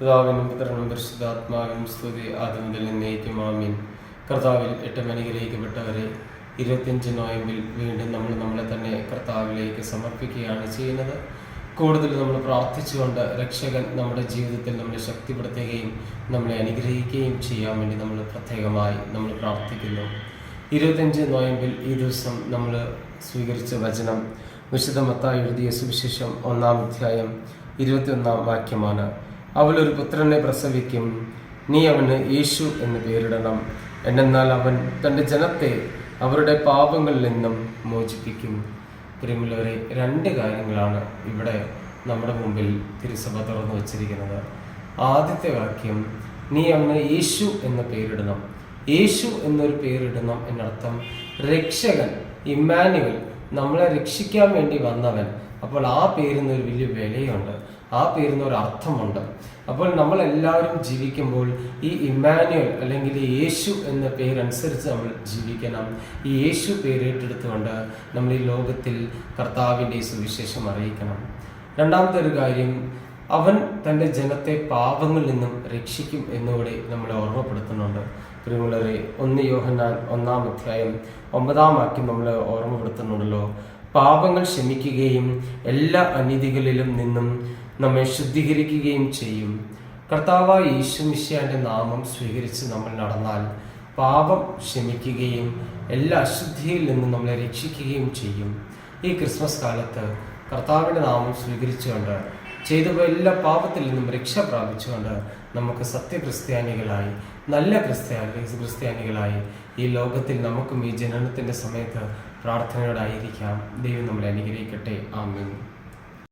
പിതാവിനും പുത്രനും പരിശുദ്ധാത്മാവിനും സ്തുതി ആദ്യം മുതൽ എന്നേക്കും ആമീൻ. കർത്താവിൽ ഏറ്റവും അനുഗ്രഹിക്കപ്പെട്ടവരെ, 25 നോയമ്പിൽ വീണ്ടും നമ്മളെ തന്നെ കർത്താവിലേക്ക് സമർപ്പിക്കുകയാണ് ചെയ്യുന്നത്. കൂടുതൽ നമ്മൾ പ്രാർത്ഥിച്ചുകൊണ്ട് രക്ഷകൻ നമ്മുടെ ജീവിതത്തിൽ നമ്മളെ ശക്തിപ്പെടുത്തുകയും നമ്മളെ അനുഗ്രഹിക്കുകയും ചെയ്യാൻ വേണ്ടി പ്രത്യേകമായി പ്രാർത്ഥിക്കുന്നു. 25 നോയമ്പിൽ ഈ ദിവസം നമ്മൾ സ്വീകരിച്ച വചനം വിശുദ്ധ മത്തായി എഴുതിയ സുവിശേഷം 1-ാം അധ്യായം 21-ാം വാക്യമാണ്. അവൾ ഒരു പുത്രനെ പ്രസവിക്കും, നീ അവന് യേശു എന്ന് പേരിടണം. എന്നാൽ അവൻ തൻ്റെ ജനത്തെ അവരുടെ പാപങ്ങളിൽ നിന്നും മോചിപ്പിക്കും. പ്രിയമുള്ളവരെ, 2 കാര്യങ്ങളാണ് ഇവിടെ നമ്മുടെ മുമ്പിൽ തിരുസഭ തുറന്നു വച്ചിരിക്കുന്നത്. ആദ്യത്തെ വാക്യം, നീ അവന് യേശു എന്ന പേരിടണം. യേശു എന്നൊരു പേരിടണം എന്നർത്ഥം രക്ഷകൻ, ഇമ്മാനുവൽ, നമ്മളെ രക്ഷിക്കാൻ വേണ്ടി വന്നവൻ. അപ്പോൾ ആ പേരിനൊരു വലിയ വിലയുണ്ട്, ആ പേരിനൊരു അർത്ഥമുണ്ട്. അപ്പോൾ നമ്മളെല്ലാവരും ജീവിക്കുമ്പോൾ ഈ ഇമ്മാനുവൽ അല്ലെങ്കിൽ യേശു എന്ന പേരനുസരിച്ച് നമ്മൾ ജീവിക്കണം. ഈ യേശു പേരേറ്റെടുത്തുകൊണ്ട് നമ്മൾ ഈ ലോകത്തിൽ കർത്താവിൻ്റെ സുവിശേഷം അറിയിക്കണം. രണ്ടാമത്തെ ഒരു കാര്യം, അവൻ തൻ്റെ ജനത്തെ പാപങ്ങളിൽ നിന്നും രക്ഷിക്കും എന്നുകൂടി നമ്മളെ ഓർമ്മപ്പെടുത്തുന്നുണ്ട്. പ്രിയമുള്ളവരെ, 1 യോഹന്നാൻ 1-ാം അധ്യായം 9-ാം വാക്യം നമ്മളെ ഓർമ്മപ്പെടുത്തുന്നുണ്ടല്ലോ. പാപങ്ങൾ ക്ഷമിക്കുകയും എല്ലാ അനീതികളിലും നിന്നും നമ്മെ ശുദ്ധീകരിക്കുകയും ചെയ്യും. കർത്താവായ യേശു മിശിഹായുടെ നാമം സ്വീകരിച്ച് നമ്മൾ നടന്നാൽ പാപം ക്ഷമിക്കുകയും എല്ലാ അശുദ്ധിയിൽ നിന്നും നമ്മളെ രക്ഷിക്കുകയും ചെയ്യും. ഈ ക്രിസ്മസ് കാലത്ത് കർത്താവിൻ്റെ നാമം സ്വീകരിച്ചുകൊണ്ട് ചെയ്തുപോയ എല്ലാ പാപത്തിൽ നിന്നും രക്ഷ പ്രാപിച്ചുകൊണ്ട് നമുക്ക് സത്യക്രിസ്ത്യാനികളായി, നല്ല ക്രിസ്ത്യാനികളായി ഈ ലോകത്തിൽ നമുക്കും ഈ ജനനത്തിൻ്റെ സമയത്ത് പ്രാർത്ഥനയോടായിരിക്കാം. ദൈവം നമ്മളെ അനുഗ്രഹിക്കട്ടെ. ആമേൻ.